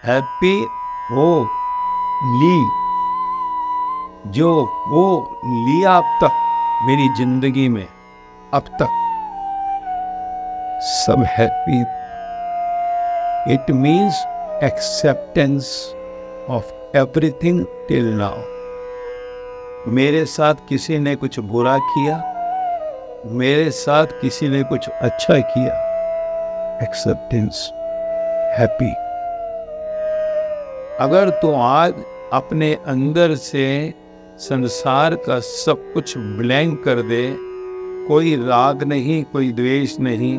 Happy हो ली, जो हो लिया अब तक मेरी जिंदगी में, अब तक सब happy. It means acceptance of everything till now. मेरे साथ किसी ने कुछ बुरा किया, मेरे साथ किसी ने कुछ अच्छा किया, एक्सेप्टेंस, हैप्पी। अगर तो आज अपने अंदर से संसार का सब कुछ ब्लैंक कर दे, कोई राग नहीं, कोई द्वेष नहीं,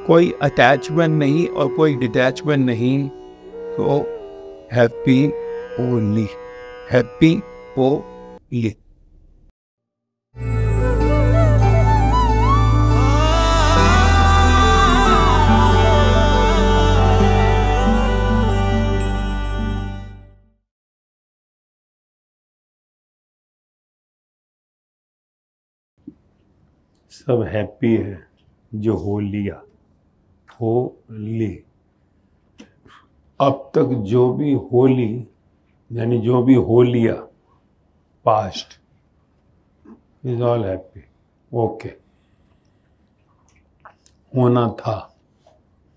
कोई अटैचमेंट नहीं और कोई डिटैचमेंट नहीं, तो हैप्पी ओनली, हैप्पी ओनली। सब हैप्पी है जो हो लिया, हो ली। अब तक जो भी हो ली, यानी जो भी हो लिया, past is all happy. Okay, होना था,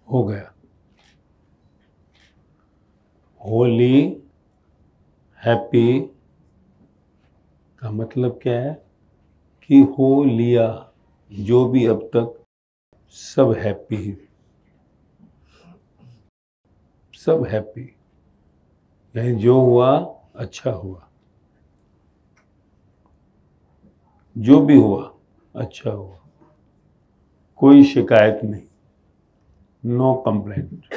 हो गया। हो ली, हैप्पी का मतलब क्या है कि हो लिया जो भी अब तक, सब हैप्पी है, सब हैप्पी, यानी जो हुआ अच्छा हुआ, जो भी हुआ अच्छा हुआ, कोई शिकायत नहीं, नो कंप्लेंट।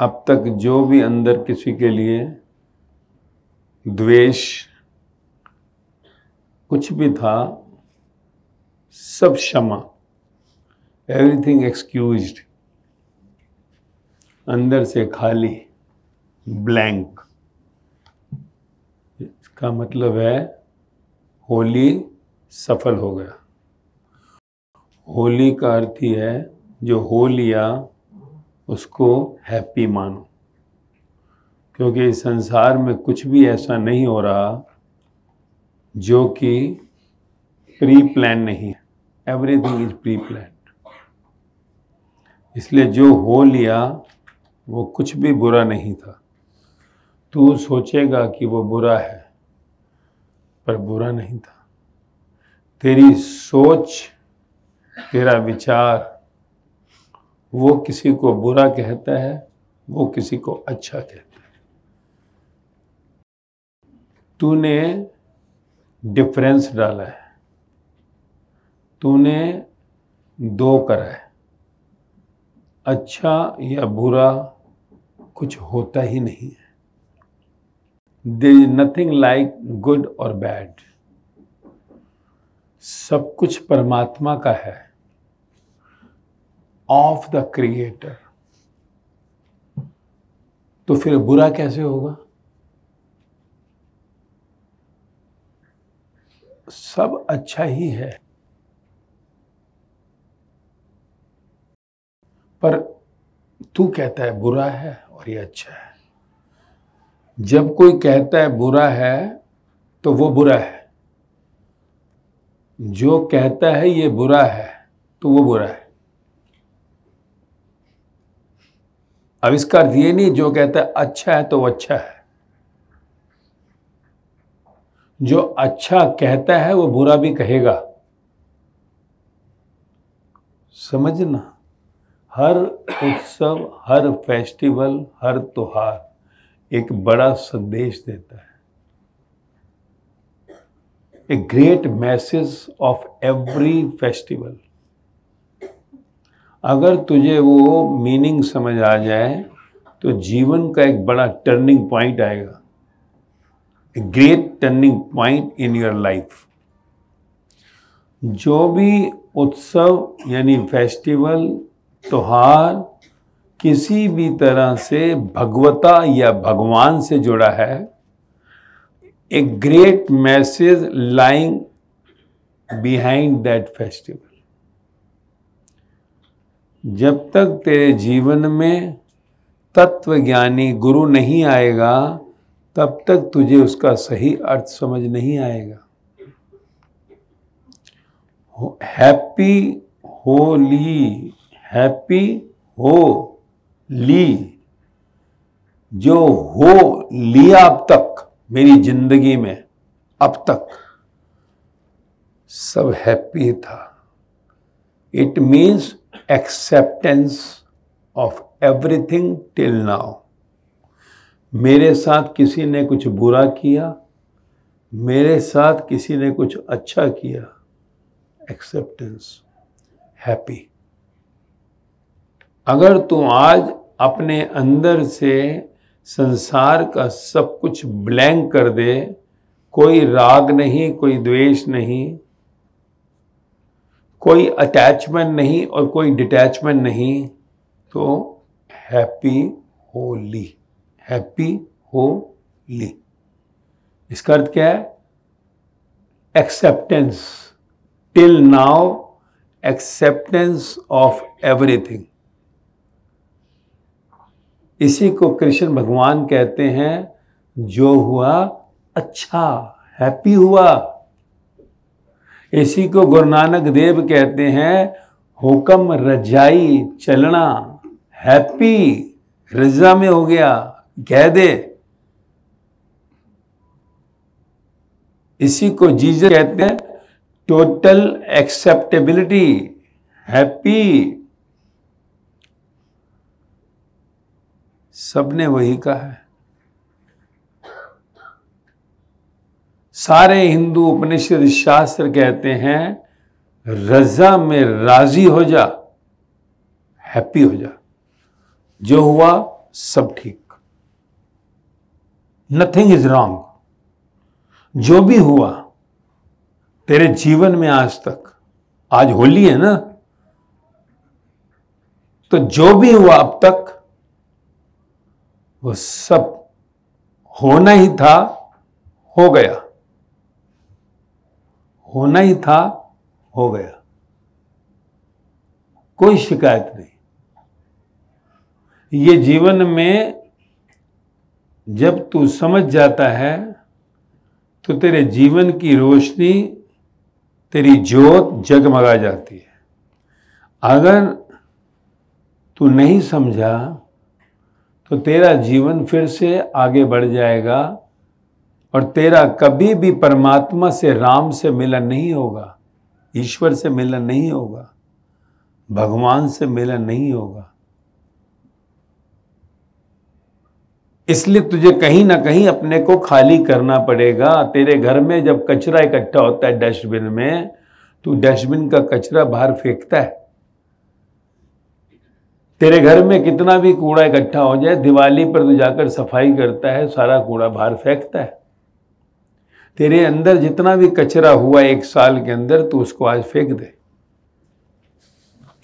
अब तक जो भी अंदर किसी के लिए द्वेष कुछ भी था, सब क्षमा, एवरीथिंग एक्सक्यूज्ड, अंदर से खाली, ब्लैंक। इसका मतलब है होली सफल हो गया। होली का अर्थ ही है जो हो लिया उसको हैप्पी मानो, क्योंकि इस संसार में कुछ भी ऐसा नहीं हो रहा जो कि प्री प्लान नहीं है। Everything is pre plan. इसलिए जो हो लिया वो कुछ भी बुरा नहीं था। तू सोचेगा कि वो बुरा है, पर बुरा नहीं था। तेरी सोच, तेरा विचार, वो किसी को बुरा कहता है, वो किसी को अच्छा कहता है। तूने डिफरेंस डाला है, तूने दो करा है। अच्छा या बुरा कुछ होता ही नहीं है। There is nothing like good और बैड। सब कुछ परमात्मा का है, ऑफ द क्रिएटर। तो फिर बुरा कैसे होगा? सब अच्छा ही है, पर तू कहता है बुरा है और ये अच्छा है। जब कोई कहता है बुरा है तो वो बुरा है, जो कहता है ये बुरा है तो वो बुरा है। अब इसका अर्थ ये नहीं जो कहता है अच्छा है तो वो अच्छा है। जो अच्छा कहता है वो बुरा भी कहेगा। समझना, हर उत्सव, हर फेस्टिवल, हर त्योहार एक बड़ा संदेश देता है। A great message of every festival. अगर तुझे वो मीनिंग समझ आ जाए तो जीवन का एक बड़ा टर्निंग पॉइंट आएगा। A great turning point in your life. जो भी उत्सव यानी फेस्टिवल, त्योहार किसी भी तरह से भगवता या भगवान से जुड़ा है, a great message lying behind that festival. जब तक तेरे जीवन में तत्वज्ञानी गुरु नहीं आएगा तब तक तुझे उसका सही अर्थ समझ नहीं आएगा। हैप्पी होली, हैप्पी हो ली, जो हो लिया अब तक मेरी जिंदगी में, अब तक सब हैप्पी था। It means acceptance of everything till now. मेरे साथ किसी ने कुछ बुरा किया, मेरे साथ किसी ने कुछ अच्छा किया, एक्सेप्टेंस, हैप्पी। अगर तू आज अपने अंदर से संसार का सब कुछ ब्लैंक कर दे, कोई राग नहीं, कोई द्वेष नहीं, कोई अटैचमेंट नहीं और कोई डिटैचमेंट नहीं, तो हैप्पी होली, हैप्पी होली। इसका अर्थ क्या है? Acceptance, till now acceptance of everything. इसी को कृष्ण भगवान कहते हैं, जो हुआ अच्छा, हैप्पी हुआ। इसी को गुरु नानक देव कहते हैं, हुक्म रजाई चलना, हैप्पी, रजा में हो गया, कह दे। इसी को जीसस कहते हैं, टोटल एक्सेप्टेबिलिटी, हैप्पी। सबने वही कहा है। सारे हिंदू उपनिषद शास्त्र कहते हैं, रजा में राजी हो जा, हैप्पी हो जा। जो हुआ सब ठीक, नथिंग इज रॉन्ग। जो भी हुआ तेरे जीवन में आज तक, आज होली है ना, तो जो भी हुआ अब तक वो सब होना ही था, हो गया, होना ही था, हो गया। कोई शिकायत नहीं। ये जीवन में जब तू समझ जाता है तो तेरे जीवन की रोशनी, तेरी ज्योत जगमगा जाती है। अगर तू नहीं समझा तो तेरा जीवन फिर से आगे बढ़ जाएगा और तेरा कभी भी परमात्मा से, राम से मिलन नहीं होगा, ईश्वर से मिलन नहीं होगा, भगवान से मिलन नहीं होगा। इसलिए तुझे कहीं ना कहीं अपने को खाली करना पड़ेगा। तेरे घर में जब कचरा इकट्ठा होता है डस्टबिन में, तू डस्टबिन का कचरा बाहर फेंकता है। तेरे घर में कितना भी कूड़ा इकट्ठा हो जाए, दिवाली पर तू जाकर सफाई करता है, सारा कूड़ा बाहर फेंकता है। तेरे अंदर जितना भी कचरा हुआ एक साल के अंदर, तू उसको आज फेंक दे।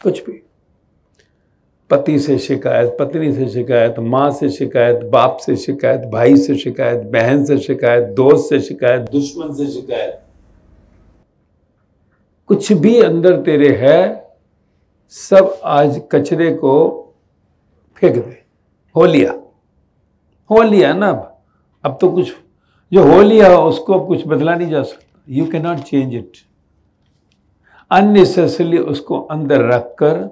कुछ भी, पति से शिकायत, पत्नी से शिकायत, माँ से शिकायत, बाप से शिकायत, भाई से शिकायत, बहन से शिकायत, दोस्त से शिकायत, दुश्मन से शिकायत, कुछ भी अंदर तेरे है, सब आज कचरे को फेंक दे। हो लिया, हो लिया ना। अब तो कुछ जो हो लिया उसको अब कुछ बदला नहीं जा सकता। You can not change it. Unnecessarily उसको अंदर रखकर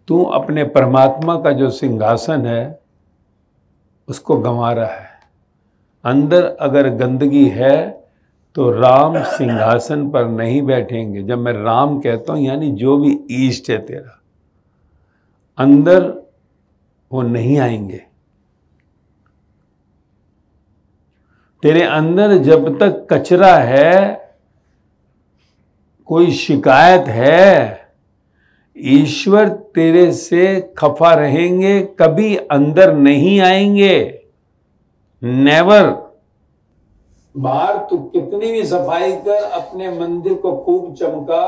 तू अपने परमात्मा का जो सिंहासन है उसको गंवा रहा है। अंदर अगर गंदगी है तो राम सिंहासन पर नहीं बैठेंगे। जब मैं राम कहता हूं, यानी जो भी ईष्ट है तेरा, अंदर वो नहीं आएंगे। तेरे अंदर जब तक कचरा है, कोई शिकायत है, ईश्वर तेरे से खफा रहेंगे, कभी अंदर नहीं आएंगे। नेवर। बाहर तू कितनी भी सफाई कर, अपने मंदिर को खूब चमका,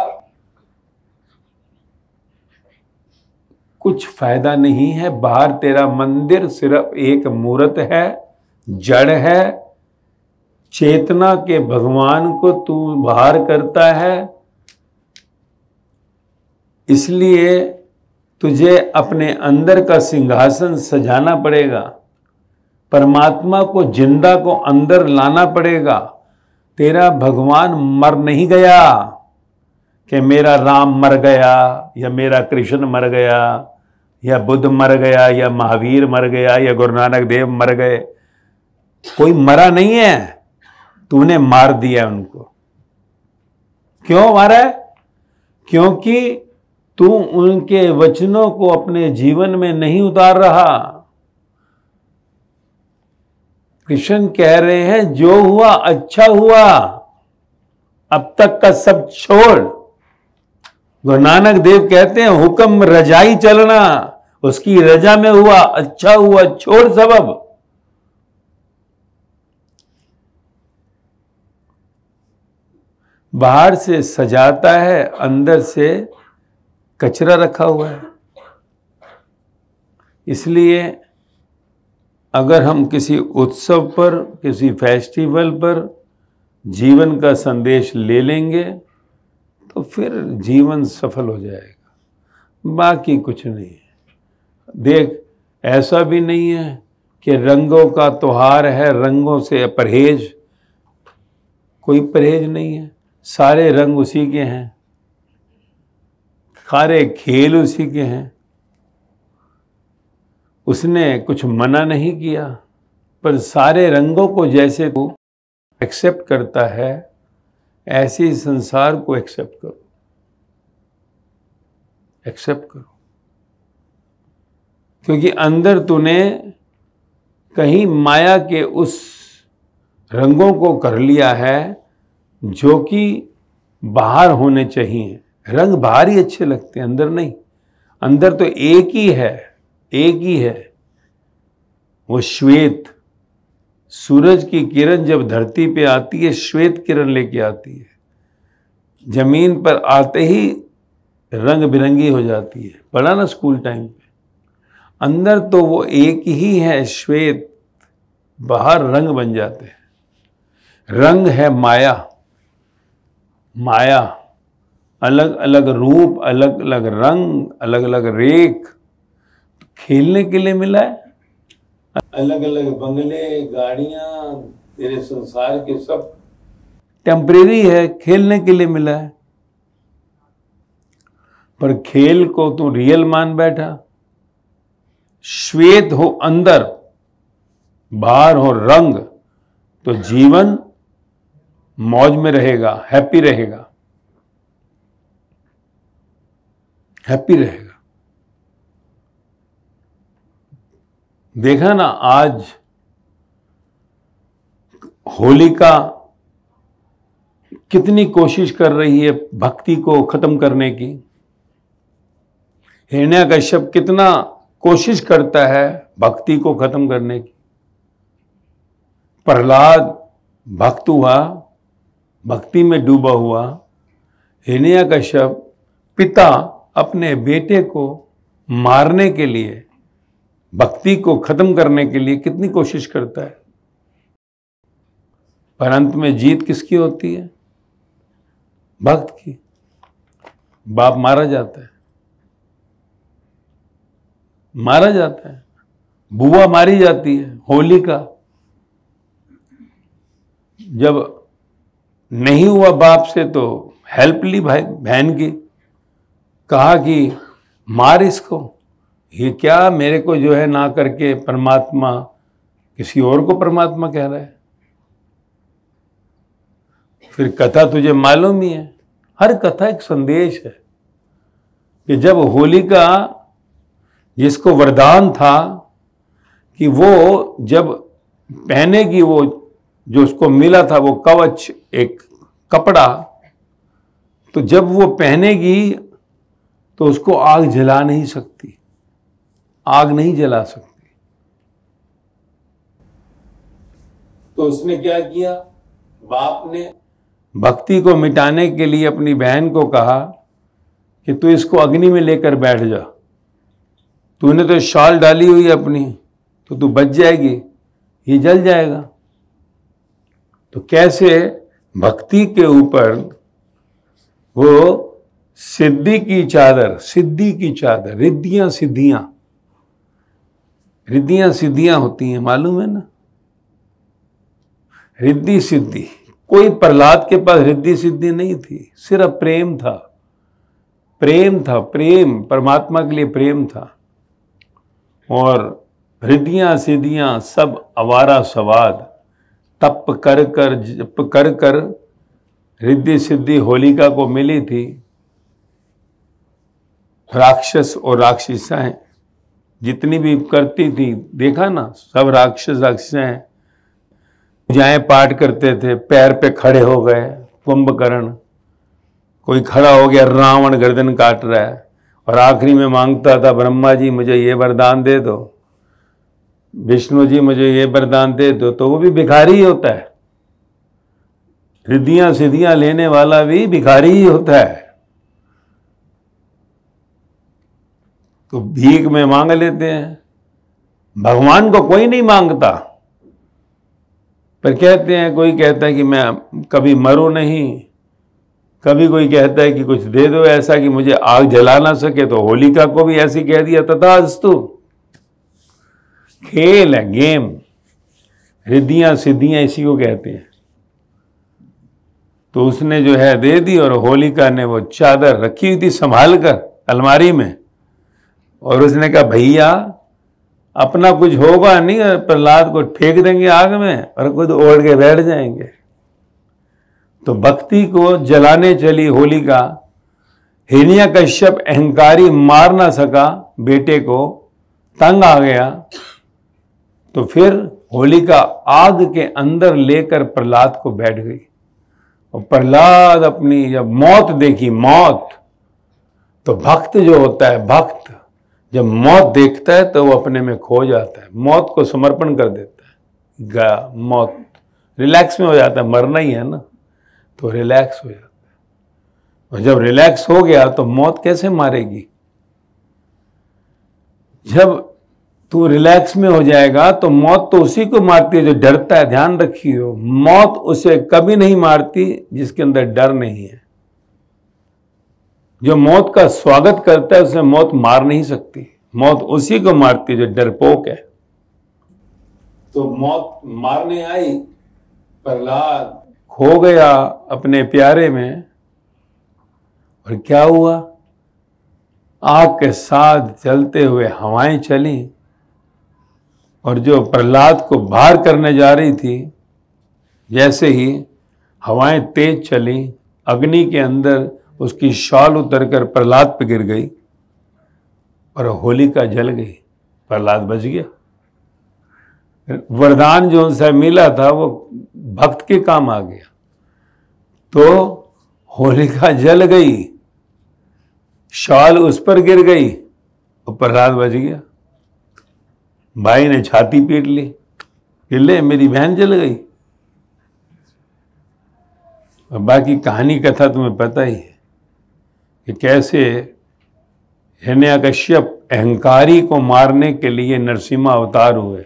कुछ फायदा नहीं है। बाहर तेरा मंदिर सिर्फ एक मूर्त है, जड़ है। चेतना के भगवान को तू बाहर करता है, इसलिए तुझे अपने अंदर का सिंहासन सजाना पड़ेगा, परमात्मा को जिंदा को अंदर लाना पड़ेगा। तेरा भगवान मर नहीं गया कि मेरा राम मर गया या मेरा कृष्ण मर गया या बुद्ध मर गया या महावीर मर गया या गुरु नानक देव मर गए। कोई मरा नहीं है, तूने मार दिया उनको। क्यों मारा है? क्योंकि तू उनके वचनों को अपने जीवन में नहीं उतार रहा। कृष्ण कह रहे हैं जो हुआ अच्छा हुआ, अब तक का सब छोड़। गुरु नानक देव कहते हैं हुक्म रजाई चलना, उसकी रजा में हुआ, अच्छा हुआ, छोड़ सबब। बाहर से सजाता है, अंदर से कचरा रखा हुआ है। इसलिए अगर हम किसी उत्सव पर, किसी फेस्टिवल पर जीवन का संदेश ले लेंगे तो फिर जीवन सफल हो जाएगा, बाकी कुछ नहीं है। देख, ऐसा भी नहीं है कि रंगों का त्योहार है, रंगों से परहेज। कोई परहेज नहीं है, सारे रंग उसी के हैं, सारे खेल उसी के हैं। उसने कुछ मना नहीं किया, पर सारे रंगों को जैसे तू एक्सेप्ट करता है, ऐसे ही संसार को एक्सेप्ट करो, एक्सेप्ट करो। क्योंकि अंदर तूने कहीं माया के उस रंगों को कर लिया है जो कि बाहर होने चाहिए। रंग बाहर ही अच्छे लगते हैं, अंदर नहीं। अंदर तो एक ही है, एक ही है, वो श्वेत। सूरज की किरण जब धरती पे आती है, श्वेत किरण लेके आती है, जमीन पर आते ही रंग बिरंगी हो जाती है। पढ़ा ना स्कूल टाइम पे। अंदर तो वो एक ही है, श्वेत, बाहर रंग बन जाते हैं। रंग है माया, माया, अलग अलग रूप, अलग अलग रंग, अलग अलग रेख खेलने के लिए मिला है। अलग अलग बंगले, गाड़ियां, तेरे संसार के सब टेम्परेरी है, खेलने के लिए मिला है। पर खेल को तू रियल मान बैठा। श्वेत हो अंदर, बाहर हो रंग, तो जीवन मौज में रहेगा, हैप्पी रहेगा, हैप्पी रहेगा। देखा ना, आज होलिका कितनी कोशिश कर रही है भक्ति को खत्म करने की। हिरण्यकश्यप कितना कोशिश करता है भक्ति को खत्म करने की। प्रहलाद भक्त हुआ, भक्ति में डूबा हुआ। हिरण्यकश्यप पिता अपने बेटे को मारने के लिए, भक्ति को खत्म करने के लिए कितनी कोशिश करता है, पर अंत में जीत किसकी होती है? भक्त की। बाप मारा जाता है, मारा जाता है, बुआ मारी जाती है। होलिका जब नहीं हुआ बाप से तो हेल्प ली भाई बहन की, कहा कि मार इसको, ये क्या मेरे को जो है ना करके परमात्मा किसी और को परमात्मा कह रहा है। फिर कथा तुझे मालूम ही है, हर कथा एक संदेश है कि जब होलिका, जिसको वरदान था कि वो जब पहनेगी, वो जो उसको मिला था वो कवच, एक कपड़ा, तो जब वो पहनेगी तो उसको आग जला नहीं सकती, आग नहीं जला सकती। तो उसने क्या किया? बाप ने भक्ति को मिटाने के लिए अपनी बहन को कहा कि तू इसको अग्नि में लेकर बैठ जा, तूने तो शॉल डाली हुई है अपनी, तो तू बच जाएगी, ये जल जाएगा। तो कैसे भक्ति के ऊपर वो सिद्धि की चादर, सिद्धि की चादर, रिद्धियां सिद्धियां, रिद्धियां सिद्धियां होती हैं, मालूम है ना? रिद्धि सिद्धि, कोई प्रहलाद के पास रिद्धि सिद्धि नहीं थी, सिर्फ प्रेम था, प्रेम था, प्रेम, परमात्मा के लिए प्रेम था। और रिद्धियां सिद्धियां सब आवारा सवाद, तप कर कर जप कर कर रिद्धि सिद्धि होलिका को मिली थी। राक्षस और राक्षसाएं जितनी भी करती थी, देखा ना, सब राक्षस राक्षसाएं पूजाएं पाठ करते थे, पैर पे खड़े हो गए, कुंभकर्ण, कोई खड़ा हो गया, रावण गर्दन काट रहा है, और आखिरी में मांगता था, ब्रह्मा जी मुझे ये वरदान दे दो, विष्णु जी मुझे ये वरदान दे दो, तो वो भी भिखारी ही होता है। रिद्धियां सिद्धियां लेने वाला भी भिखारी ही होता है। तो भीख में मांग लेते हैं, भगवान को कोई नहीं मांगता, पर कहते हैं, कोई कहता है कि मैं कभी मरूं नहीं, कभी कोई कहता है कि कुछ दे दो ऐसा कि मुझे आग जला ना सके, तो होलिका को भी ऐसे कह दिया, तथास्तु। खेल है, गेम, रिद्धियां सिद्धियां इसी को कहते हैं। तो उसने जो है दे दी, और होलिका ने वो चादर रखी हुई थी संभाल कर अलमारी में, और उसने कहा भैया अपना कुछ होगा नहीं, प्रहलाद को फेंक देंगे आग में और खुद ओढ़ के बैठ जाएंगे। तो भक्ति को जलाने चली होलिका, हिरण्यकश्यप अहंकारी मार ना सका बेटे को, तंग आ गया, तो फिर होलिका आग के अंदर लेकर प्रहलाद को बैठ गई। और प्रहलाद अपनी जब मौत देखी, मौत, तो भक्त जो होता है, भक्त जब मौत देखता है तो वो अपने में खो जाता है, मौत को समर्पण कर देता है, गया मौत, रिलैक्स में हो जाता है, मरना ही है ना, तो रिलैक्स हो जाता है। और जब रिलैक्स हो गया तो मौत कैसे मारेगी? जब तू रिलैक्स में हो जाएगा तो मौत तो उसी को मारती है जो डरता है, ध्यान रखिए, मौत उसे कभी नहीं मारती जिसके अंदर डर नहीं है। जो मौत का स्वागत करता है उसे मौत मार नहीं सकती, मौत उसी को मारती है जो डरपोक है। तो मौत मारने आई, प्रहलाद खो गया अपने प्यारे में, और क्या हुआ? आग के साथ चलते हुए हवाएं चली, और जो प्रहलाद को बाहर करने जा रही थी, जैसे ही हवाएं तेज चली, अग्नि के अंदर उसकी शॉल उतरकर प्रहलाद पे गिर गई और होलिका जल गई, प्रहलाद बच गया। वरदान जो उनसे मिला था वो भक्त के काम आ गया, तो होलिका जल गई, शॉल उस पर गिर गई और प्रहलाद बच गया। भाई ने छाती पीट ली कि ले मेरी बहन जल गई। और बाकी कहानी कथा तुम्हें पता ही है कि कैसे हिरण्यकश्यप अहंकारी को मारने के लिए नरसिम्हा अवतार हुए।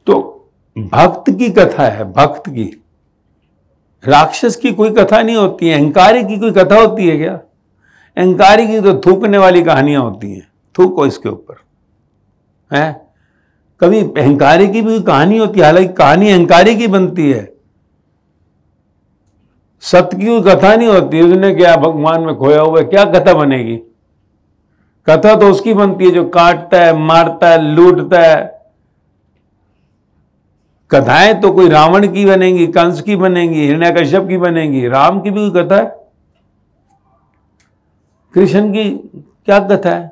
तो भक्त की कथा है, भक्त की, राक्षस की कोई कथा नहीं होती है। अहंकारी की कोई कथा होती है क्या? अहंकारी की तो थूकने वाली कहानियां होती हैं, थूको इसके ऊपर है। कभी अहंकारी की भी कहानी होती है, हालांकि कहानी अहंकारी की बनती है, सत्य की कोई कथा नहीं होती। उसने क्या भगवान में खोया हुआ है, क्या कथा बनेगी? कथा तो उसकी बनती है जो काटता है, मारता है, लूटता है। कथाएं तो कोई रावण की बनेंगी, कंस की बनेंगी, हिरण्यकश्यप की बनेंगी, राम की भी कोई कथा है? कृष्ण की क्या कथा है?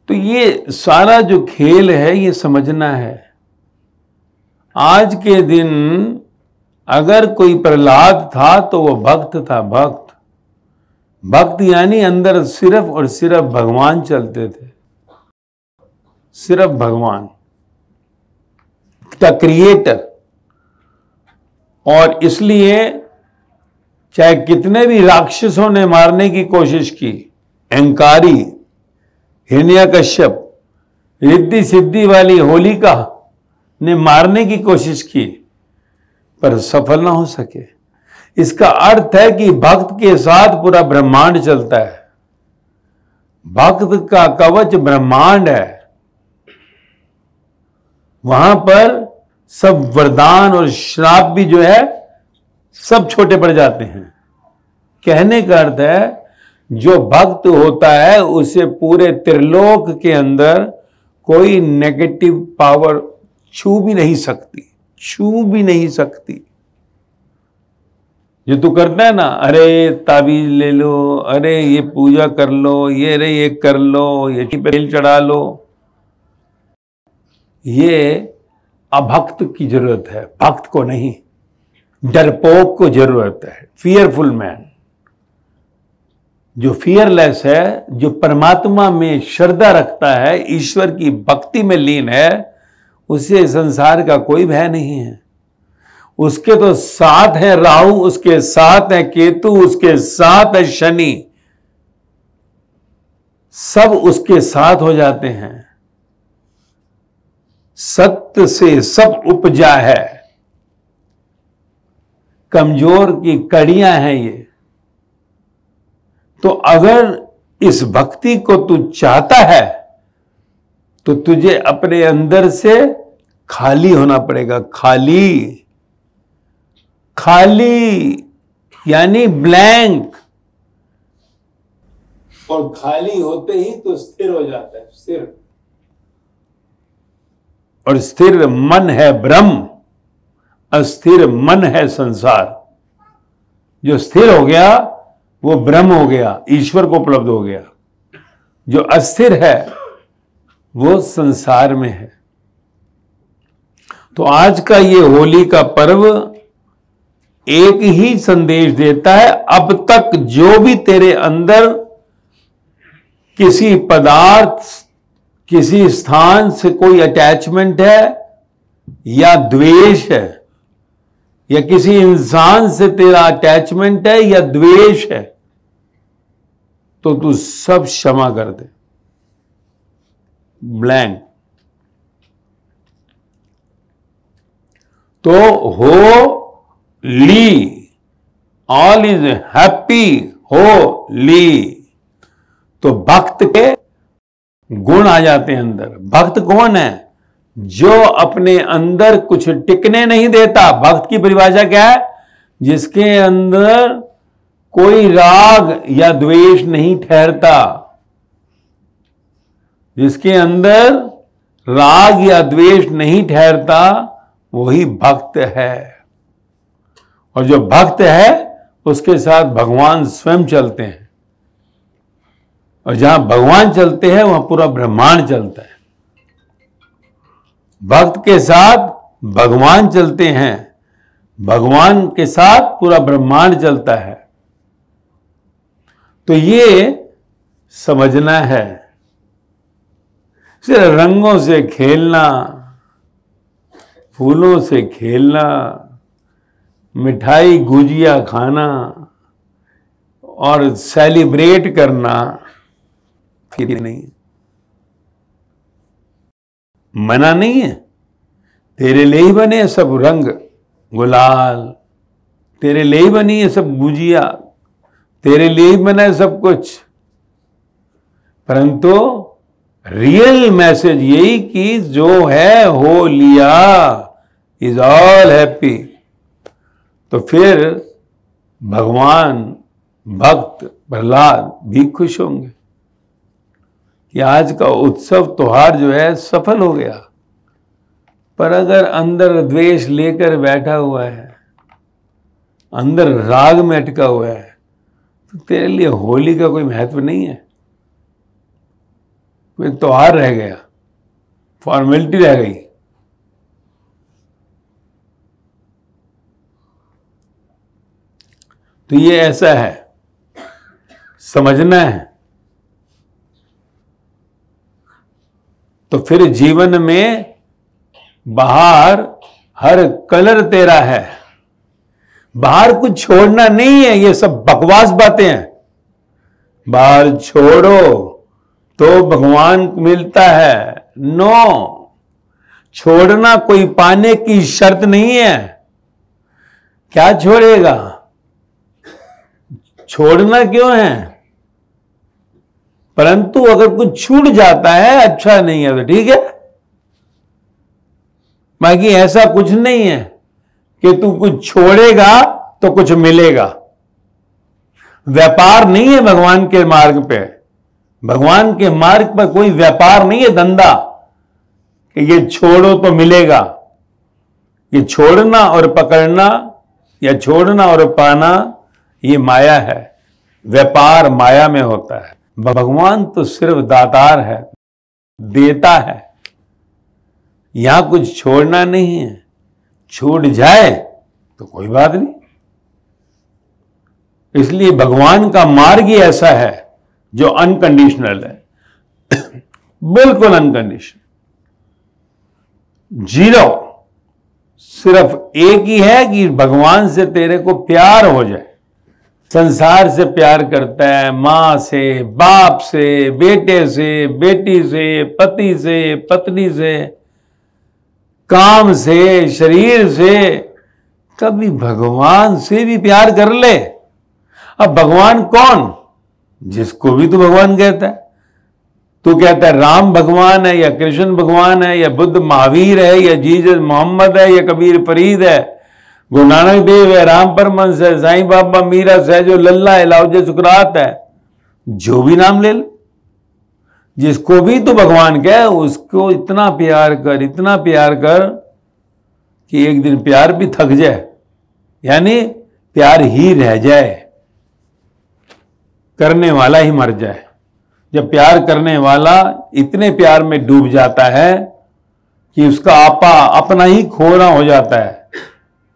तो ये सारा जो खेल है ये समझना है। आज के दिन अगर कोई प्रहलाद था तो वो भक्त था, भक्त। भक्त यानी अंदर सिर्फ और सिर्फ भगवान चलते थे, सिर्फ भगवान, द क्रिएटर। और इसलिए चाहे कितने भी राक्षसों ने मारने की कोशिश की, अहंकारी हिरण्यकश्यप, रिद्धि सिद्धि वाली होलिका ने मारने की कोशिश की, पर सफल ना हो सके। इसका अर्थ है कि भक्त के साथ पूरा ब्रह्मांड चलता है। भक्त का कवच ब्रह्मांड है। वहां पर सब वरदान और श्राप भी जो है सब छोटे पड़ जाते हैं। कहने का अर्थ है जो भक्त होता है उसे पूरे त्रिलोक के अंदर कोई नेगेटिव पावर छू भी नहीं सकती, छू भी नहीं सकती। जो तू करता है ना, अरे ताबीज ले लो, अरे ये पूजा कर लो, ये अरे ये कर लो, ये तेल चढ़ा लो, ये अभक्त की जरूरत है, भक्त को नहीं। डरपोक को जरूरत है, फियरफुल मैन। जो फियरलेस है, जो परमात्मा में श्रद्धा रखता है, ईश्वर की भक्ति में लीन है, उसे संसार का कोई भय नहीं है। उसके तो साथ है राहु, उसके साथ है केतु, उसके साथ है शनि, सब उसके साथ हो जाते हैं। सत्य से सब उपजा है, कमजोर की कड़ियां हैं ये। तो अगर इस भक्ति को तू चाहता है तो तुझे अपने अंदर से खाली होना पड़ेगा। खाली, खाली यानी ब्लैंक। और खाली होते ही तो स्थिर हो जाता है, स्थिर। और स्थिर मन है ब्रह्म, अस्थिर मन है संसार। जो स्थिर हो गया वो ब्रह्म हो गया, ईश्वर को उपलब्ध हो गया। जो अस्थिर है वो संसार में है। तो आज का ये होली का पर्व एक ही संदेश देता है, अब तक जो भी तेरे अंदर किसी पदार्थ, किसी स्थान से कोई अटैचमेंट है या द्वेष है, या किसी इंसान से तेरा अटैचमेंट है या द्वेष है, तो तू सब क्षमा कर दे। ब्लैंक। तो हो ली, ऑल इज हैप्पी, हो ली। तो भक्त के गुण आ जाते हैं अंदर। भक्त कौन है? जो अपने अंदर कुछ टिकने नहीं देता। भक्त की परिभाषा क्या है? जिसके अंदर कोई राग या द्वेष नहीं ठहरता। जिसके अंदर राग या द्वेष नहीं ठहरता वही भक्त है। और जो भक्त है उसके साथ भगवान स्वयं चलते हैं। और जहां भगवान चलते हैं वहां पूरा ब्रह्मांड चलता है। भक्त के साथ भगवान चलते हैं, भगवान के साथ पूरा ब्रह्मांड चलता है। तो ये समझना है। सिर्फ रंगों से खेलना, फूलों से खेलना, मिठाई गुजिया खाना और सेलिब्रेट करना फिर नहीं, मना नहीं है। तेरे लिए ही बने सब रंग गुलाल, तेरे लिए ही बनी है सब गुजिया, तेरे लिए ही बना है सब कुछ। परंतु रियल मैसेज यही कि जो है हो लिया, इज ऑल हैप्पी। तो फिर भगवान, भक्त, प्रहलाद भी खुश होंगे कि आज का उत्सव त्योहार जो है सफल हो गया। पर अगर अंदर द्वेष लेकर बैठा हुआ है, अंदर राग में अटका हुआ है, तो तेरे लिए होली का कोई महत्व नहीं है। कोई त्योहार रह गया, फॉर्मेलिटी रह गई। तो ये ऐसा है, समझना है। तो फिर जीवन में बाहर हर कलर तेरा है, बाहर कुछ छोड़ना नहीं है। ये सब बकवास बातें हैं। बाहर छोड़ो तो भगवान मिलता है। नो, छोड़ना कोई पाने की शर्त नहीं है। क्या छोड़ेगा? छोड़ना क्यों है? परंतु अगर कुछ छूट जाता है, अच्छा नहीं है तो ठीक है। बाकी ऐसा कुछ नहीं है कि तू कुछ छोड़ेगा तो कुछ मिलेगा। व्यापार नहीं है भगवान के मार्ग पे। भगवान के मार्ग पर कोई व्यापार नहीं है, धंधा कि ये छोड़ो तो मिलेगा। ये छोड़ना और पकड़ना या छोड़ना और पाना, ये माया है। व्यापार माया में होता है। भगवान तो सिर्फ दातार है, देता है। यहां कुछ छोड़ना नहीं है। छूट जाए तो कोई बात नहीं। इसलिए भगवान का मार्ग ही ऐसा है जो अनकंडीशनल है, बिल्कुल अनकंडीशनल, जीरो। सिर्फ एक ही है कि भगवान से तेरे को प्यार हो जाए। संसार से प्यार करता है, मां से, बाप से, बेटे से, बेटी से, पति से, पत्नी से, काम से, शरीर से। कभी भगवान से भी प्यार कर ले। अब भगवान कौन? जिसको भी तो भगवान कहता है। तू कहता है राम भगवान है या कृष्ण भगवान है या बुद्ध महावीर है या जीसस मोहम्मद है या कबीर फरीद है, गुरु नानक देव है, राम परमहंस है, साईं बाबा, मीरा, सहजो, लल्ला है, लाओजे, सुकरात है। जो भी नाम ले ले, जिसको भी तू भगवान कह, उसको इतना प्यार कर, इतना प्यार कर कि एक दिन प्यार भी थक जाए, यानी प्यार ही रह जाए, करने वाला ही मर जाए। जब प्यार करने वाला इतने प्यार में डूब जाता है कि उसका आपा अपना ही खोना हो जाता है,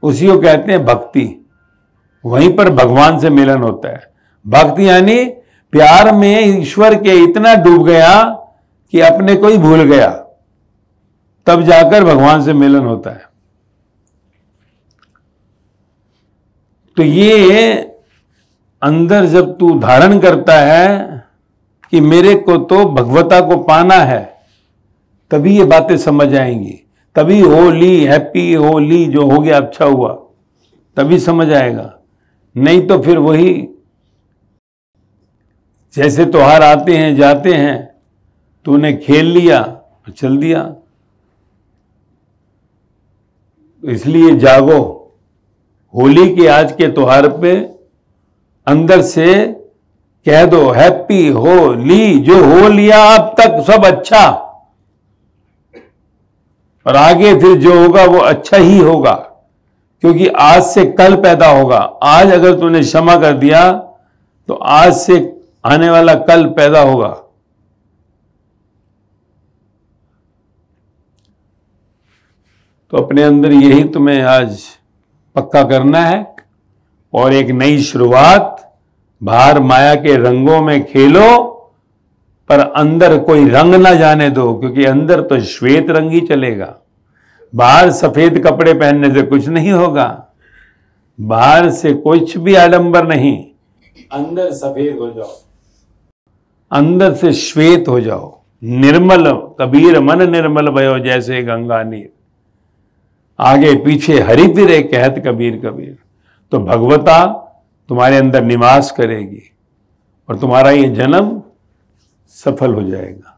उसी को कहते हैं भक्ति। वहीं पर भगवान से मिलन होता है। भक्ति यानी प्यार में ईश्वर के इतना डूब गया कि अपने को ही भूल गया, तब जाकर भगवान से मिलन होता है। तो ये अंदर जब तू धारण करता है कि मेरे को तो भगवता को पाना है, तभी ये बातें समझ आएंगी। तभी होली, हैप्पी होली जो हो गया अच्छा हुआ, तभी समझ आएगा। नहीं तो फिर वही जैसे त्योहार आते हैं जाते हैं, तूने खेल लिया और चल दिया। इसलिए जागो। होली के आज के त्योहार पे अंदर से कह दो हैप्पी होली। जो हो लिया अब तक सब अच्छा, और आगे फिर जो होगा वो अच्छा ही होगा, क्योंकि आज से कल पैदा होगा। आज अगर तूने क्षमा कर दिया तो आज से आने वाला कल पैदा होगा। तो अपने अंदर यही तुम्हें आज पक्का करना है और एक नई शुरुआत। बाहर माया के रंगों में खेलो, पर अंदर कोई रंग ना जाने दो, क्योंकि अंदर तो श्वेत रंग ही चलेगा। बाहर सफेद कपड़े पहनने से कुछ नहीं होगा, बाहर से कुछ भी आडंबर नहीं। अंदर सफेद हो जाओ, अंदर से श्वेत हो जाओ, निर्मल। कबीर मन निर्मल भयो जैसे गंगा नीर, आगे पीछे हरि फिरे कहत कबीर कबीर। तो भगवता तुम्हारे अंदर निवास करेगी और तुम्हारा ये जन्म सफल हो जाएगा।